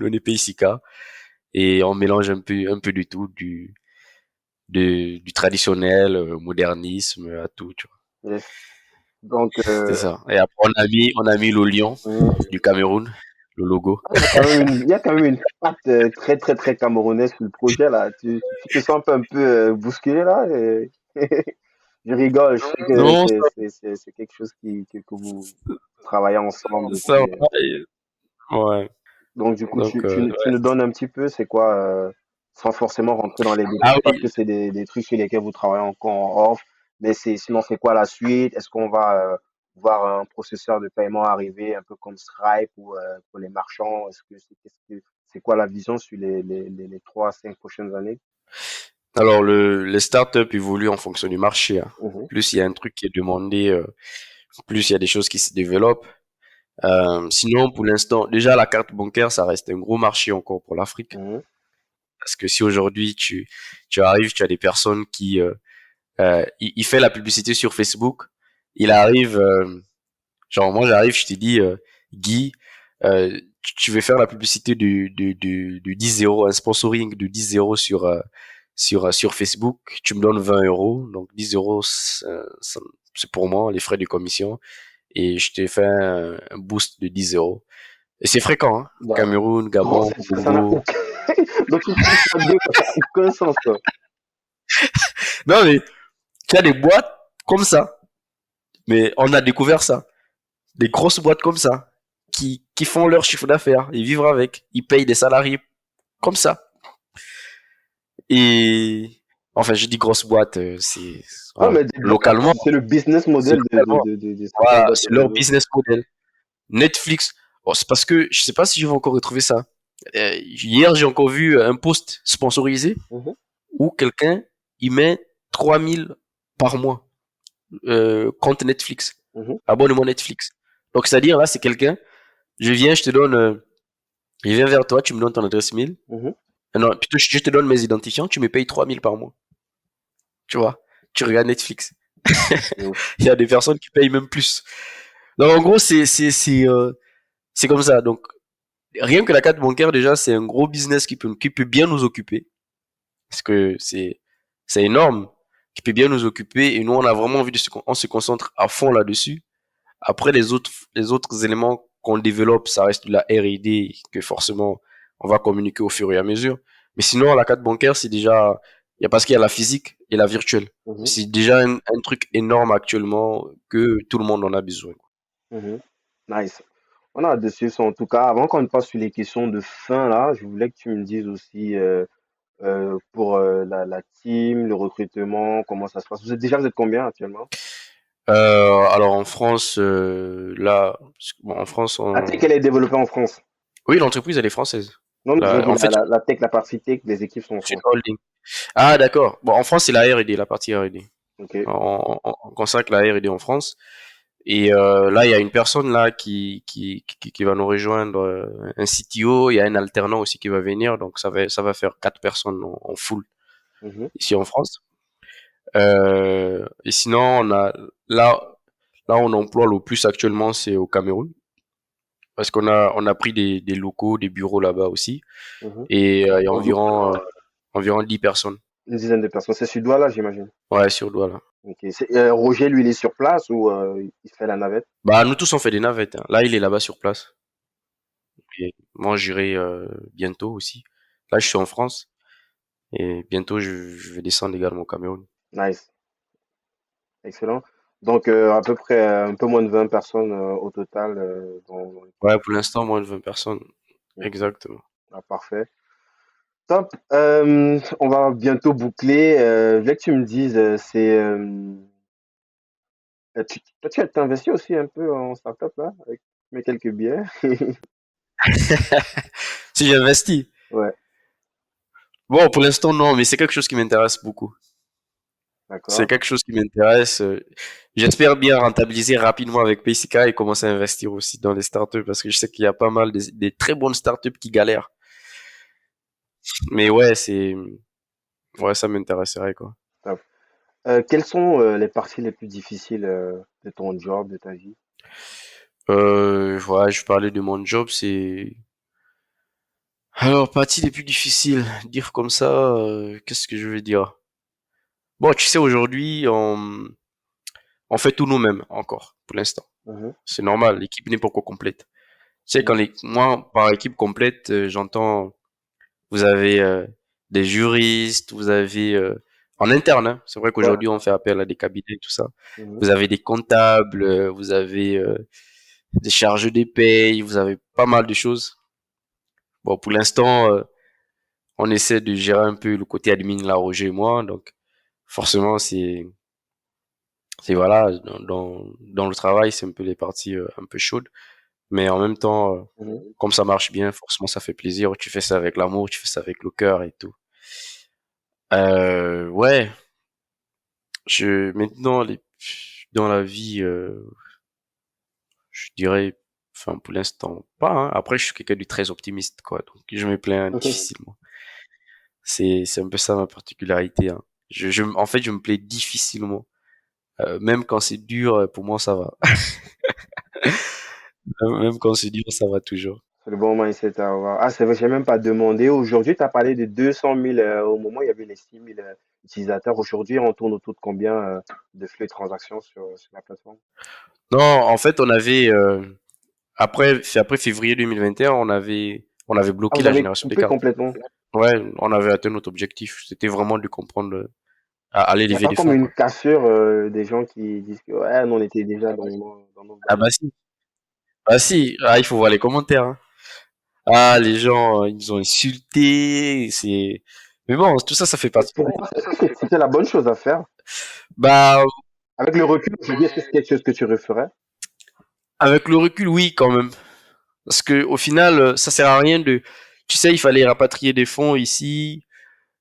on est PCK et on mélange un peu du tout, du traditionnel, modernisme, à tout, tu vois. Yes. Donc, C'est ça. Et après, on a mis le lion mhm. du Cameroun, le logo. Il y a quand même une patte très, très, très camerounaise sur le projet, là. Tu te sens un peu bousculé, là. Je rigole, je sais que Non, c'est quelque chose que vous travaillez ensemble. ça va. Ouais. Donc, du coup, Donc, tu nous donnes un petit peu, c'est quoi, sans forcément rentrer dans les ah détails, parce que oui. c'est des trucs sur lesquels vous travaillez encore en off, mais sinon, c'est quoi la suite? Est-ce qu'on va voir un processeur de paiement arriver un peu comme Stripe ou pour les marchands? C'est quoi la vision sur les 3 à 5 prochaines années? Alors, les startups évoluent en fonction du marché, hein. Mhm, Plus il y a un truc qui est demandé, plus il y a des choses qui se développent. Sinon, pour l'instant, déjà, la carte bancaire, ça reste un gros marché encore pour l'Afrique. mhm, Parce que si aujourd'hui, tu arrives, tu as des personnes il fait la publicité sur Facebook, il arrive, genre, moi, j'arrive, je te dis, Guy, tu veux faire la publicité du 10 €, un sponsoring de 10 € sur Facebook, tu me donnes 20 €, donc 10 €, c'est pour moi, les frais de commission, et je te fais un boost de 10 €. Et c'est fréquent, hein. bah, Cameroun, comment Gabon, ça n'a Congo. aucun... Donc, tu fais ça deux, quoi, ça n'a aucun sens, quoi. Non, mais tu as des boîtes comme ça, mais on a découvert ça. Des grosses boîtes comme ça, qui font leur chiffre d'affaires, ils vivent avec, ils payent des salariés comme ça. Et enfin, je dis grosse boîte, Ouais, voilà. mais Localement, c'est le business c'est model localement. de certaines Voilà, boîtes c'est leur aujourd'hui. business model. Netflix, bon, c'est parce que je sais pas si je vais encore retrouver ça. Hier, j'ai encore vu un post sponsorisé Mhm, où quelqu'un il met 3 000 par mois, compte Netflix, mhm, abonnement Netflix. Donc c'est-à-dire là, c'est quelqu'un, je viens, je viens vers toi, tu me donnes ton adresse mail. mhm. Non, plutôt je te donne mes identifiants, tu me payes 3 000 par mois. Tu vois, tu regardes Netflix. C'est ouf. Il y a des personnes qui payent même plus. Donc en gros, c'est comme ça. Donc rien que la carte bancaire déjà, c'est un gros business qui peut bien nous occuper parce que c'est énorme, qui peut bien nous occuper et nous on a vraiment envie on se concentre à fond là-dessus. Après les autres éléments qu'on développe, ça reste de la R&D que forcément on va communiquer au fur et à mesure. Mais sinon la carte bancaire, c'est déjà il y a parce qu'il y a la physique et la virtuelle. Mhm, C'est déjà un truc énorme actuellement que tout le monde en a besoin. mhm. Nice. On a dessus ça en tout cas. Avant qu'on ne passe sur les questions de fin là, je voulais que tu me dises aussi pour la team, le recrutement, comment ça se passe. Vous êtes combien actuellement? Alors en France, là, bon, en France, La tech, elle est développée en France. oui, l'entreprise elle est française. Non, non, je Là, dis en fait, la tech, la partie tech, les équipes sont en c'est une France. holding. Ah d'accord. Bon, en France c'est la R&D, la partie R&D. Ok. On consacre la R&D en France. Et là, il y a une personne là qui va nous rejoindre, un CTO, il y a un alternant aussi qui va venir, donc ça va faire 4 personnes en full Mhm, ici en France. Et sinon, là, là on emploie le plus actuellement, c'est au Cameroun, parce on a pris des locaux, des bureaux là-bas aussi, mhm. et il y a Donc, du coup, environ 10 personnes. une dizaine de personnes. C'est Sudois là, j'imagine. Ouais, sur Douala. Ok. Roger, lui, il est sur place ou il fait la navette? Bah, nous tous on fait des navettes, hein. Là, il est là-bas sur place. Et moi, j'irai bientôt aussi. Là, je suis en France. Et bientôt, je vais descendre également au Cameroun. Nice. Excellent. Donc, à peu près un peu moins de 20 personnes au total dans l'équipe. Ouais, pour l'instant, moins de 20 personnes. Ok. Exactement. Ah, parfait. Top. On va bientôt boucler. Je voulais que tu me dises, toi, tu as investi aussi un peu en startup là, avec mes quelques billets. Si j'investis. Ouais, Bon, pour l'instant, non, mais c'est quelque chose qui m'intéresse beaucoup. C'est d'accord. quelque chose qui m'intéresse. J'espère bien rentabiliser rapidement avec PaySika et commencer à investir aussi dans les startups parce que je sais qu'il y a pas mal des très bonnes startups qui galèrent. Mais ouais, ouais, ça m'intéresserait, quoi. Top. Quelles sont les parties les plus difficiles de ton job, de ta vie? Ouais, je parlais de mon job, Alors, partie les plus difficiles, dire comme ça, qu'est-ce que je veux dire? Bon, tu sais, aujourd'hui, on fait tout nous-mêmes encore, pour l'instant. Mhm, C'est normal, l'équipe n'est pas encore complète. Tu sais, mhm. moi, par équipe complète, j'entends, vous avez des juristes, vous avez, en interne, hein, c'est vrai Ouais. qu'aujourd'hui, on fait appel à des cabinets et tout ça. Mhm, Vous avez des comptables, vous avez des charges de paye, vous avez pas mal de choses. Bon, pour l'instant, on essaie de gérer un peu le côté admin là, Roger et moi, donc forcément, c'est voilà, dans le travail, c'est un peu les parties un peu chaudes, mais en même temps, mhm. comme ça marche bien, forcément, ça fait plaisir. Tu fais ça avec l'amour, tu fais ça avec le cœur et tout. Ouais, maintenant, dans la vie, je dirais, enfin, pour l'instant, pas, hein. Après, je suis quelqu'un de très optimiste, quoi, donc je me plains difficilement. C'est un peu ça ma particularité, hein. En fait, je me plais difficilement. Même quand c'est dur, pour moi, ça va. Même quand c'est dur, ça va toujours. C'est le bon mindset à avoir. Ah, c'est vrai, j'ai même pas demandé. Aujourd'hui, tu as parlé de 200 000. Au moment, il y avait les 6 000 utilisateurs. Aujourd'hui, on tourne autour de combien de flux de transactions sur la plateforme? Non, en fait, après février 2021, on avait Ah, bloqué vous la avez génération des coupé cartes. complètement. Ouais, on avait atteint notre objectif. C'était vraiment de comprendre, aller Il n'y a lever pas des comme fonds, une quoi. cassure des gens qui disent que ouais, nous, on était déjà dans nos Ah bases. bah si. Ah si, ah, il faut voir les commentaires, hein. Ah, les gens, ils nous ont insultés, mais bon, tout ça, ça fait Mais partie. pour moi, c'était la bonne chose à faire. Bah, Avec le recul, aujourd'hui, est-ce que c'est quelque chose que tu referais? avec le recul, oui, quand même. Parce que, au final, ça sert à rien tu sais, il fallait rapatrier des fonds ici.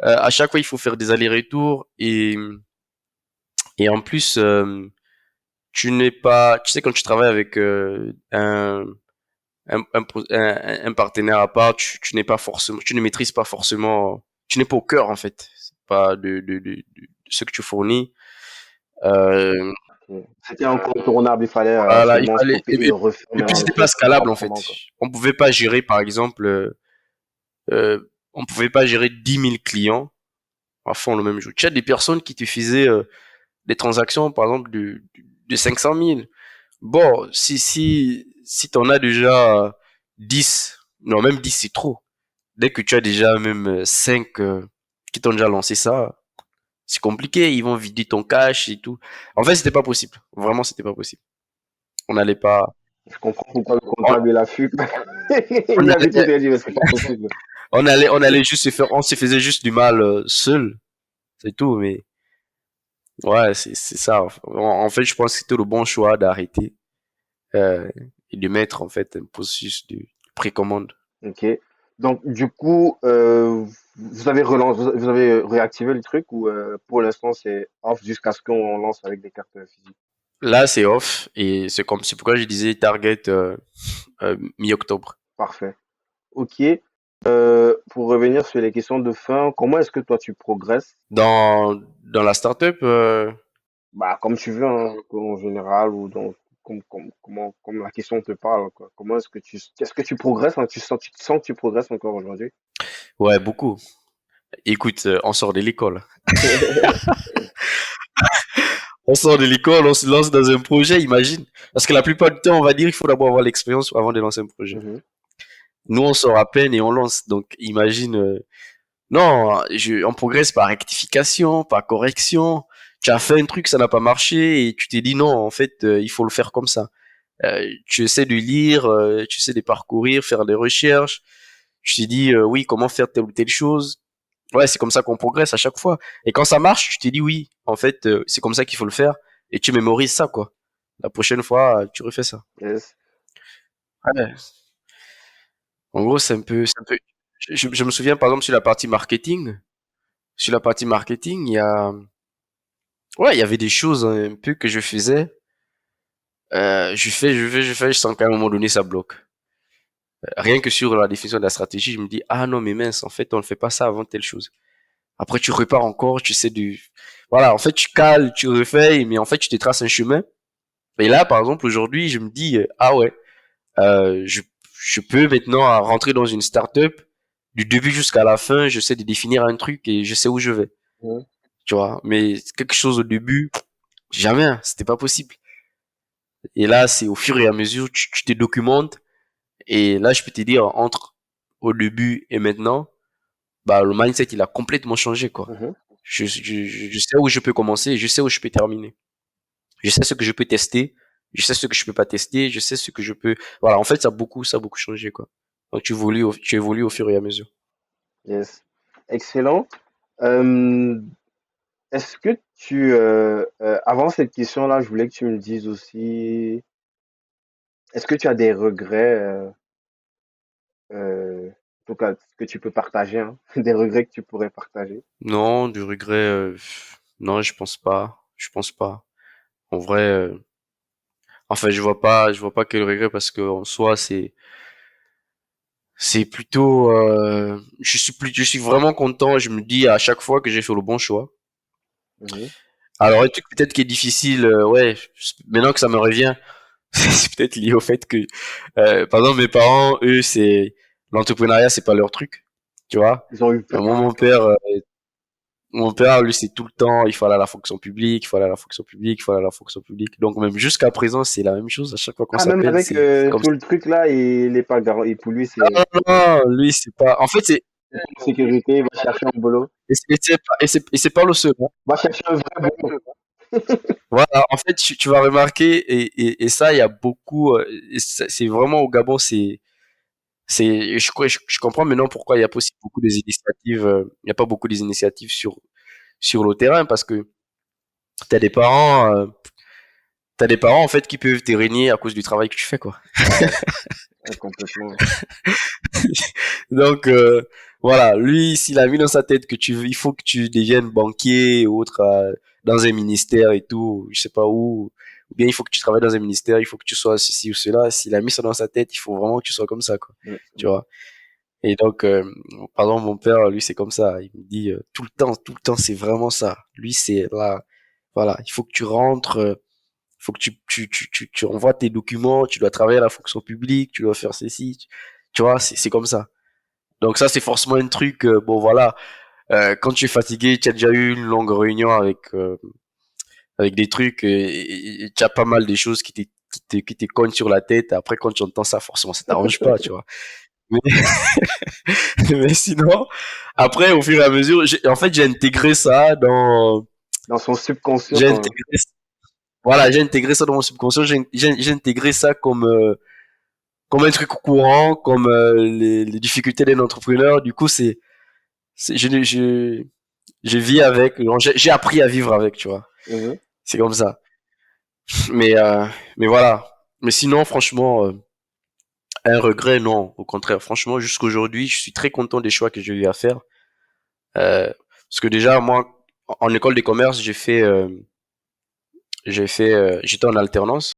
À chaque fois, il faut faire des allers-retours et en plus, tu sais, quand tu travailles avec un partenaire à part, tu n'es pas forcément, tu ne maîtrises pas forcément, tu n'es pas au cœur en fait. C'est pas de ce que tu fournis. Euh, C'était incontournable, il fallait voilà, il absolument fallait. stopper et refaire Et puis maintenant les c'était pas choses scalable en fait. proprement, quoi. On pouvait pas gérer, par exemple, on pouvait pas gérer 10 000 clients à fond le même jour. Tu as des personnes qui te faisaient des transactions, par exemple, de 500 000. Bon, si t'en as déjà 10, non, même 10 c'est trop. Dès que tu as déjà même 5 qui t'ont déjà lancé ça, c'est compliqué. Ils vont vider ton cash et tout. En fait, c'était pas possible. Vraiment, c'était pas possible. On n'allait pas. Je comprends pourquoi le On, comptable il a fui. on Il a vu tout allait, et il a dit, mais c'est pas possible. on allait juste se faire. On se faisait juste du mal seul. C'est tout. Mais ouais, c'est ça. En fait, je pense que c'était le bon choix d'arrêter euh, et de mettre en fait un processus de précommande. Ok. Donc, du coup, vous avez relancé, vous avez réactivé le truc ou pour l'instant c'est off jusqu'à ce qu'on lance avec des cartes physiques? Là, c'est off et c'est pourquoi je disais target mi-octobre. Parfait. Ok. Pour revenir sur les questions de fin, comment est-ce que toi tu progresses? Dans la startup, Bah, comme tu veux, hein, en général, ou comme la question te parle, quoi. Comment est-ce que tu progresses, hein, tu sens que tu progresses encore aujourd'hui? ouais, beaucoup. Écoute, on sort de l'école. On sort de l'école, on se lance dans un projet, imagine. Parce que la plupart du temps, on va dire qu'il faut d'abord avoir l'expérience avant de lancer un projet. Mhm. Nous, on sort à peine et on lance. Donc, imagine, non, on progresse par rectification, par correction. Tu as fait un truc, ça n'a pas marché et tu t'es dit non, en fait, il faut le faire comme ça. Tu essaies de lire, tu essaies de parcourir, faire des recherches. Tu t'es dit oui, comment faire telle ou telle chose. Ouais, c'est comme ça qu'on progresse à chaque fois. Et quand ça marche, tu t'es dit oui, en fait, c'est comme ça qu'il faut le faire. Et tu mémorises ça, quoi. La prochaine fois, tu refais ça. Yes. Ouais. En gros, c'est un peu. Je me souviens, par exemple, sur la partie marketing. Sur la partie marketing, ouais, il y avait des choses un peu que je faisais. Je sens qu'à un moment donné, ça bloque. Rien que sur la définition de la stratégie, je me dis, ah non, mais mince, en fait, on ne fait pas ça avant telle chose. Après, tu repars encore, tu sais voilà, en fait, tu cales, tu refais, mais en fait, tu te traces un chemin. Et là, par exemple, aujourd'hui, je me dis, ah ouais, euh, je, je peux maintenant rentrer dans une startup du début jusqu'à la fin, j'essaie de définir un truc et je sais où je vais, Mhm. tu vois. Mais quelque chose au début, jamais, hein, c'était pas possible. Et là, c'est au fur et à mesure, tu te documentes. Et là, je peux te dire, entre au début et maintenant, bah, le mindset, il a complètement changé, quoi. Mhm. Je sais où je peux commencer et je sais où je peux terminer. Je sais ce que je peux tester, je sais ce que je peux pas tester, je sais ce que je peux. Voilà, en fait, ça a beaucoup changé, quoi. Donc, tu évolues au fur et à mesure. Yes. Excellent. Euh, Est-ce que avant cette question-là, je voulais que tu me dises aussi, est-ce que tu as des regrets, en tout cas, que tu peux partager, hein, des regrets que tu pourrais partager? Non, du regret, non, je pense pas. Je pense pas. En vrai, enfin, je vois pas quel regret parce que en soi, c'est plutôt, je suis vraiment content. Je me dis à chaque fois que j'ai fait le bon choix. Mhm. Alors, un truc peut-être qui est difficile, ouais, maintenant que ça me revient, c'est peut-être lié au fait que, par exemple, mes parents, eux, c'est l'entrepreneuriat, c'est pas leur truc, tu vois. Ils ont eu Mais peur. moi, mon père, lui, c'est tout le temps, il faut aller à la fonction publique, il faut aller à la fonction publique, il faut aller à la fonction publique. Donc, même jusqu'à présent, c'est la même chose. À chaque fois qu'on Ah, même s'appelle, avec c'est comme tout ça. le truc là, il est pas garant. Et pour lui, Non, non, non, lui, c'est pas, en fait, c'est en sécurité, il va chercher un boulot. et c'est pas le seul, hein. Va chercher un vrai boulot. Voilà, en fait, tu vas remarquer, et ça, il y a beaucoup, et c'est vraiment au Gabon, je comprends maintenant pourquoi il y a pas aussi beaucoup des initiatives, il y a pas beaucoup des initiatives sur le terrain, parce que t'as des parents, t'as des parents, en fait, qui peuvent te régner à cause du travail que tu fais, quoi. Ouais, ouais, complètement. Donc, voilà, lui, s'il a mis dans sa tête que il faut que tu deviennes banquier ou autre, dans un ministère et tout, je sais pas où, ou bien il faut que tu travailles dans un ministère, il faut que tu sois ceci ou cela. S'il a mis ça dans sa tête, il faut vraiment que tu sois comme ça, quoi. Mm, Tu mm. vois. Et donc, par exemple, mon père, lui, c'est comme ça. Il me dit tout le temps, c'est vraiment ça. Lui, c'est là, voilà, il faut que tu rentres, il faut que tu envoies tes documents, tu dois travailler à la fonction publique, tu dois faire ceci. Tu vois, c'est comme ça. Donc ça, c'est forcément un truc, bon voilà, quand tu es fatigué, tu as déjà eu une longue réunion avec des trucs, et tu as pas mal de choses qui te cognent sur la tête. Après, quand tu entends ça, forcément, ça t'arrange pas, tu vois. Mais, mais sinon, après, au fur et à mesure, en fait, j'ai intégré ça Dans son subconscient. j'ai intégré, voilà, j'ai intégré ça dans mon subconscient. J'ai intégré ça comme un truc courant, comme les difficultés d'un entrepreneur. Du coup, je vis avec, j'ai appris à vivre avec, tu vois. Mhm. C'est comme ça. Mais, euh, mais voilà. Mais sinon, franchement, un regret, non. Au contraire, franchement, jusqu'aujourd'hui, je suis très content des choix que j'ai eu à faire. Parce que déjà, moi, en école de commerce, j'étais en alternance.